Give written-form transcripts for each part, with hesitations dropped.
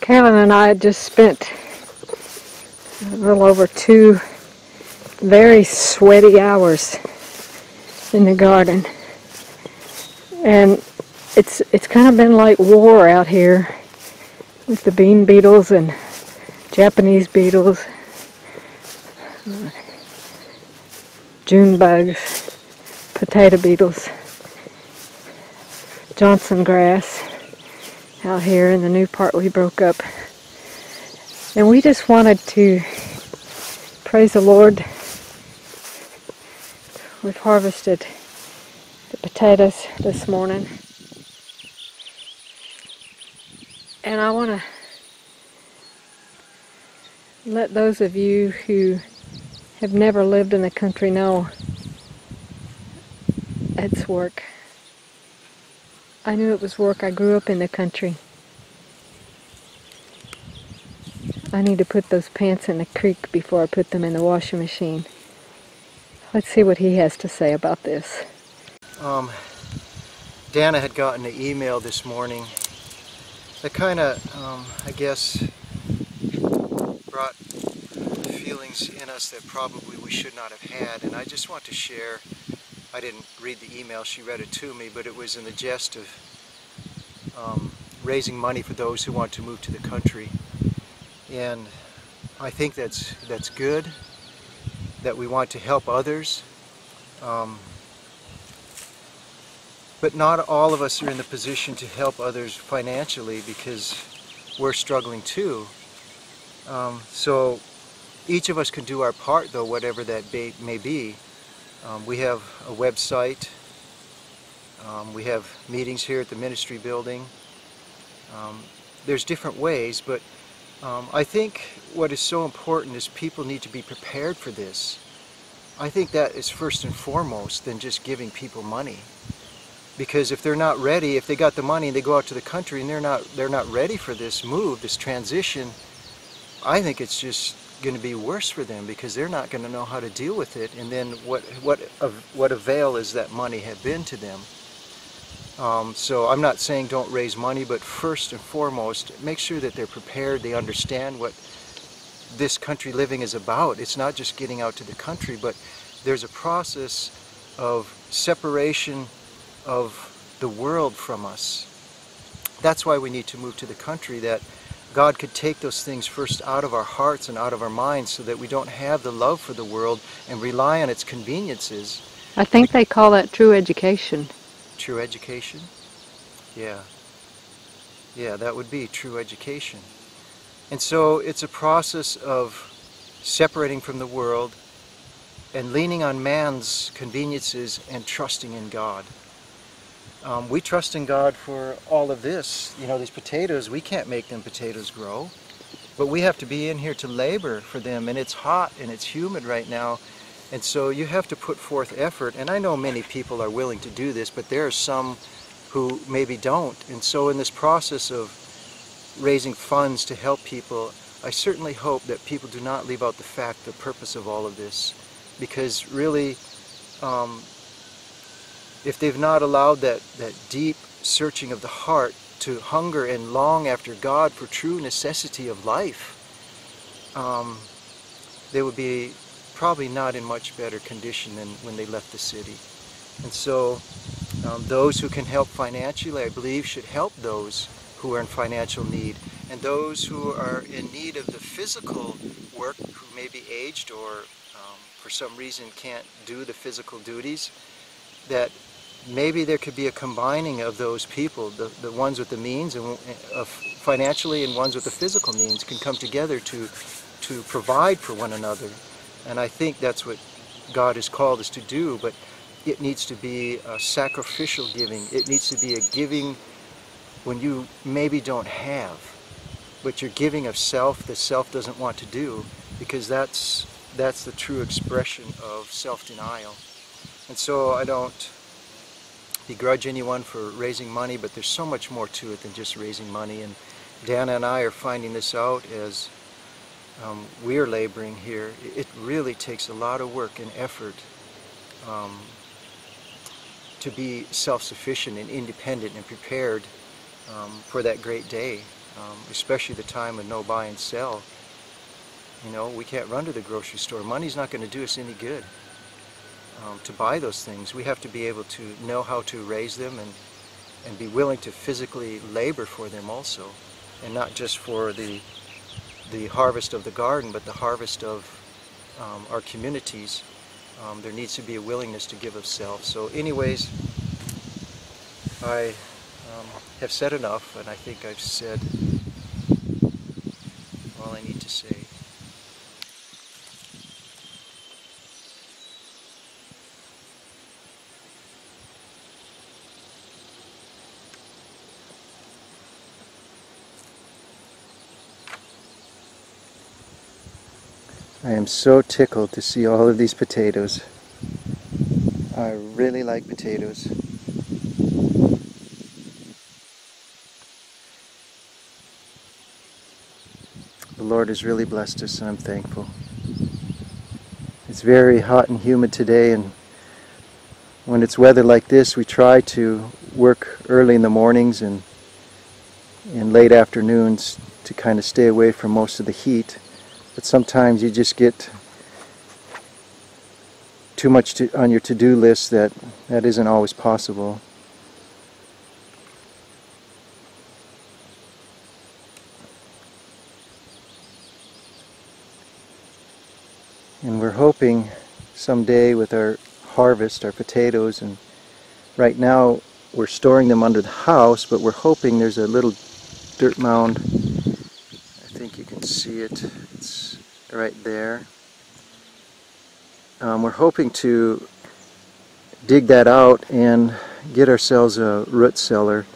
Carolyn and I had just spent a little over 2 very sweaty hours in the garden, and it's kind of been like war out here with the bean beetles and Japanese beetles, June bugs, potato beetles, Johnson grass out here in the new part we broke up. And we just wanted to praise the Lord. We've harvested the potatoes this morning. And I want to let those of you who have never lived in the country know it's work. I knew it was work. I grew up in the country. I need to put those pants in the creek before I put them in the washing machine. Let's see what he has to say about this. Dana had gotten an email this morning that kind of, I guess, brought feelings in us that probably we should not have had. And I just want to share, I didn't read the email, she read it to me, but it was in the gist of raising money for those who want to move to the country. And I think that's good, that we want to help others. But not all of us are in the position to help others financially because we're struggling too. So each of us can do our part, though, whatever that may be. We have a website. We have meetings here at the ministry building. There's different ways, but I think what is so important is people need to be prepared for this. I think that is first and foremost than just giving people money. Because if they're not ready, if they got the money and they go out to the country and they're not ready for this move, this transition, I think it's just going to be worse for them because they're not going to know how to deal with it. And then what avail is that money have been to them? So I'm not saying don't raise money, but first and foremost, make sure that they're prepared, they understand what this country living is about. It's not just getting out to the country, but there's a process of separation of the world from us. That's why we need to move to the country, that God could take those things first out of our hearts and out of our minds so that we don't have the love for the world and rely on its conveniences. I think they call that true education. True education? Yeah. Yeah, that would be true education. And so it's a process of separating from the world and leaning on man's conveniences and trusting in God. We trust in God for all of this. You know, these potatoes, we can't make them potatoes grow, but we have to be in here to labor for them, and it's hot and it's humid right now, and so you have to put forth effort. And I know many people are willing to do this, but there are some who maybe don't. And so in this process of raising funds to help people, I certainly hope that people do not leave out the fact, the purpose of all of this, because really, if they've not allowed that deep searching of the heart to hunger and long after God for true necessity of life, they would be probably not in much better condition than when they left the city. And so those who can help financially, I believe, should help those who are in financial need. And those who are in need of the physical work, who may be aged or for some reason can't do the physical duties, that maybe there could be a combining of those people, the ones with the means and financially and ones with the physical means can come together to provide for one another. And I think that's what God has called us to do, but it needs to be a sacrificial giving. It needs to be a giving when you maybe don't have, but you're giving of self that self doesn't want to do, because that's the true expression of self-denial. And so I don't begrudge anyone for raising money, but there's so much more to it than just raising money. And Dana and I are finding this out as we're laboring here. It really takes a lot of work and effort to be self-sufficient and independent and prepared for that great day. especially the time of no buy and sell. You know, we can't run to the grocery store. Money's not going to do us any good to buy those things. We have to be able to know how to raise them and be willing to physically labor for them also, and not just for the harvest of the garden, but the harvest of our communities. There needs to be a willingness to give of self. So anyways, I have said enough, and I think I've said all I need to say. I am so tickled to see all of these potatoes. I really like potatoes. The Lord has really blessed us, and I'm thankful. It's very hot and humid today, and when it's weather like this, we try to work early in the mornings and in late afternoons to kind of stay away from most of the heat. But sometimes you just get too much on your to-do list that isn't always possible. And we're hoping someday with our harvest, our potatoes, and right now we're storing them under the house, but we're hoping there's a little dirt mound. I think you can see it. It's right there. We're hoping to dig that out and get ourselves a root cellar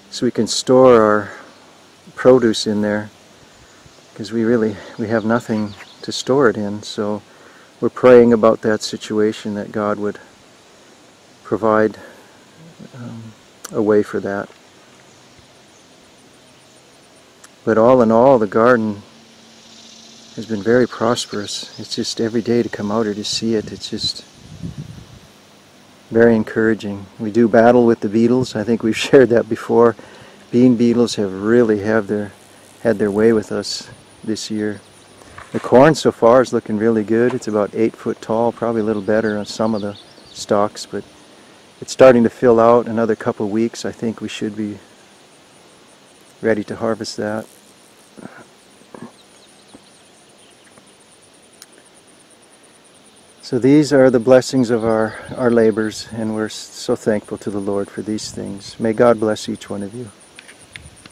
so we can store our produce in there, because we have nothing to store it in. So we're praying about that situation, that God would provide a way for that. But all in all, the garden has been very prosperous. It's just every day to come out here to see it, it's just very encouraging. We do battle with the beetles. I think we've shared that before. Bean beetles have really had their way with us this year. The corn so far is looking really good. It's about 8 foot tall, probably a little better on some of the stalks, but it's starting to fill out. Another couple of weeks, I think we should be ready to harvest that. So these are the blessings of our labors, and we're so thankful to the Lord for these things. May God bless each one of you.